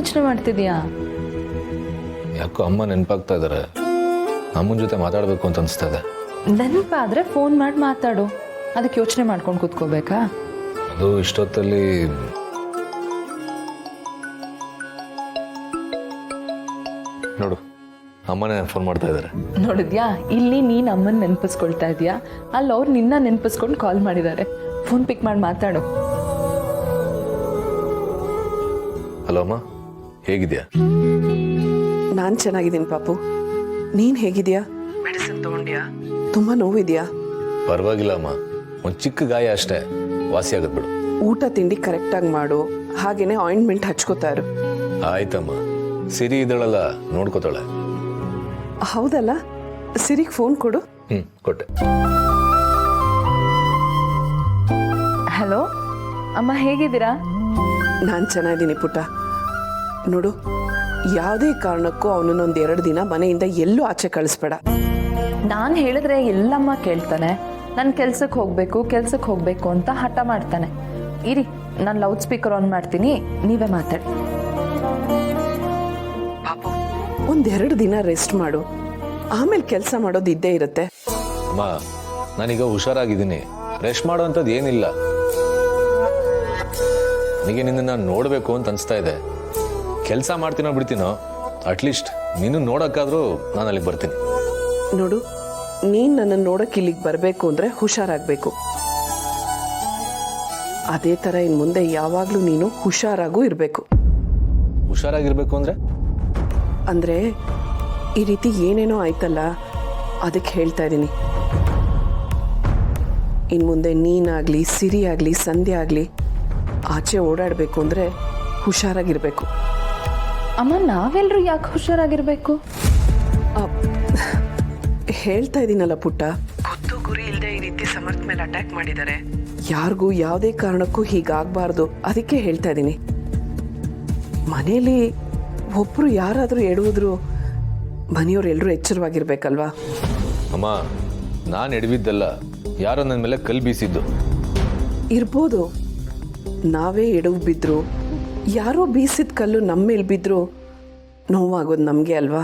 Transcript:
ಯೋಚನೆ ಮಾಡ್ತಿದ್ಯಾ? ಯಾಕೋ ಅಮ್ಮ ನೆನಪಾಗ್ತಾ ಇದ್ದಾರೆ. ಅಮ್ಮನ ಜೊತೆ ಮಾತಾಡಬೇಕು ಅಂತ ಅನಿಸ್ತಾ ಇದೆ. ನೆನಪಾದ್ರೆ ಫೋನ್ ಮಾಡಿ ಮಾತಾಡು. ಅದಕ್ಕೆ ಯೋಚನೆ ಮಾಡ್ಕೊಂಡು ಕೂತ್ಕೋಬೇಕಾ? ಅದು ಇಷ್ಟೊತ್ತಲ್ಲಿ ನೋಡು, ಅಮ್ಮನೇ ಫೋನ್ ಮಾಡ್ತಾ ಇದ್ದಾರೆ. ನೋಡಿದ್ಯಾ, ಇಲ್ಲಿ ನೀನ್ ಅಮ್ಮನ ನೆನಪಿಸ್ಕೊಳ್ತಾ ಇದೀಯಾ, ಅಲ್ಲಿ ಅವ್ರು ನಿನ್ನ ನೆನಪಿಸ್ಕೊಂಡು ಕಾಲ್ ಮಾಡಿದ್ದಾರೆ. ಫೋನ್ ಪಿಕ್ ಮಾಡಿ ಮಾತಾಡು. ಹಲೋ ಅಮ್ಮ, ಹೇಗಿದ್ಯಾ? ನಾನು ಚೆನ್ನಾಗಿದ್ದೀನಿ ಪಾಪು. ನೀನು ಹೇಗಿದ್ಯಾ? ಮೆಡಿಸಿನ್ ತಗೊಂಡ್ಯಾ? ತುಂಬ ನೋವಿದ್ಯಾ? ಪರವಾಗಿಲ್ಲ ಅಮ್ಮ, ಒಂದು ಚಿಕ್ಕ ಗಾಯ ಅಷ್ಟೇ, ವಾಸಿ ಆಗದ್ ಬಿಡು. ಊಟ ತಿಂಡಿ ಕರೆಕ್ಟಾಗಿ ಮಾಡು, ಹಾಗೇನೆ ಆಯಿಂಟ್ಮೆಂಟ್ ಹಚ್ಕೋತಾ ಇರು. ಆಯ್ತಮ್ಮ, ಸಿರಿ ಇದಳಲ್ಲ, ನೋಡ್ಕೋತಾಳೆ. ಹೌದಲ್ಲ, ಸಿರಿಗೆ ಫೋನ್ ಕೊಡು. ಕೊಟ್ಟೆ. ಹಲೋ ಅಮ್ಮ, ಹೇಗಿದ್ದೀರಾ? ನಾನು ಚೆನ್ನಾಗಿದ್ದೀನಿ ಪುಟ್ಟ. ನೋಡು, ಯಾವುದೇ ಕಾರಣಕ್ಕೂ ಅವನನ್ನೊಂದು 2 ದಿನ ಮನೆಯಿಂದ ಎಲ್ಲೂ ಆಚೆ ಕಳಿಸ್ಬೇಡ. ನಾನು ಹೇಳಿದ್ರೆ ಎಲ್ಲಮ್ಮ ಕೇಳ್ತಾನೆ. ನಾನು ಕೆಲ್ಸಕ್ಕೆ ಹೋಗ್ಬೇಕು ಅಂತ ಹಠ ಮಾಡ್ತಾನೆ. ಇರಿ, ನಾನು ಲೌಡ್ ಸ್ಪೀಕರ್ ಆನ್ ಮಾಡ್ತೀನಿ, ನೀವೇ ಮಾತಾಡಿ. ಪಾಪು, 1-2 ದಿನ ರೆಸ್ಟ್ ಮಾಡು, ಆಮೇಲೆ ಕೆಲಸ ಮಾಡೋದು ಇದ್ದೇ ಇರುತ್ತೆ. ಅಮ್ಮ, ನಾನೀಗ ಹುಷಾರಾಗಿದ್ದೀನಿ, ರೆಸ್ಟ್ ಮಾಡೋವಂಥದ್ದು ಏನಿಲ್ಲ. ನನಗೆ ನಿನ್ನ ನೋಡಬೇಕು ಅಂತ ಅನಿಸ್ತಾ ಇದೆ. ಕೆಲಸ ಮಾಡ್ತೀನೋ ಬಿಡ್ತೀನೋ, ಅಟ್ಲೀಸ್ಟ್ ನೀನು ನೋಡೋಕ್ಕಾದ್ರೂ ನಾನು ಅಲ್ಲಿಗೆ ಬರ್ತೀನಿ. ನೋಡು, ನೀನು ನನ್ನನ್ನು ನೋಡೋಕೆ ಇಲ್ಲಿಗೆ ಬರಬೇಕು ಅಂದರೆ ಹುಷಾರಾಗಬೇಕು. ಅದೇ ಥರ ಇನ್ನು ಮುಂದೆ ಯಾವಾಗಲೂ ನೀನು ಹುಷಾರಾಗೂ ಇರಬೇಕು. ಹುಷಾರಾಗಿರ್ಬೇಕು ಅಂದರೆ ಈ ರೀತಿ ಏನೇನೋ ಆಯ್ತಲ್ಲ, ಅದಕ್ಕೆ ಹೇಳ್ತಾ ಇದ್ದೀನಿ. ಇನ್ನು ಮುಂದೆ ನೀನಾಗಲಿ, ಸಿರಿ ಆಗಲಿ, ಸಂಧ್ಯಾ ಆಗಲಿ ಆಚೆ ಓಡಾಡಬೇಕು ಅಂದರೆ ಹುಷಾರಾಗಿರಬೇಕು. ಅಮ್ಮ, ನಾವೆಲ್ಲರೂ ಯಾಕೆ ಹುಷಾರಾಗಿರ್ಬೇಕು? ಹೇಳ್ತಾ ಇದ್ದೀನಲ್ಲ ಪುಟ್ಟ, ಗೊತ್ತು ಗುರಿ ಇಲ್ಲದೆ ಈ ರೀತಿ ಸಮರ್ಥ ಮೇಲೆ ಅಟ್ಯಾಕ್ ಮಾಡಿದ್ದಾರೆ. ಯಾರಿಗೂ ಯಾವುದೇ ಕಾರಣಕ್ಕೂ ಹೀಗಾಗಬಾರ್ದು, ಅದಕ್ಕೆ ಹೇಳ್ತಾ ಇದ್ದೀನಿ. ಮನೇಲಿ ಒಬ್ಬರು ಯಾರಾದರೂ ಎಡುವುದ್ರು ಮನೆಯವರೆಲ್ಲರೂ ಎಚ್ಚರವಾಗಿರ್ಬೇಕಲ್ವಾ? ಅಮ್ಮ, ನಾನು ಎಡವಿದ್ದಲ್ಲ, ಯಾರೋ ನನ್ನ ಮೇಲೆ ಕಲ್ಲು ಬೀಸಿದ್ದು. ಇರ್ಬೋದು, ನಾವೇ ಎಡವು ಬಿದ್ರು, ಯಾರೋ ಬೀಸಿದ ಕಲ್ಲು ನಮ್ಮ ಮೇಲೆ ಬಿದ್ರು ನೋವಾಗೋದು ನಮಗೆ ಅಲ್ವಾ?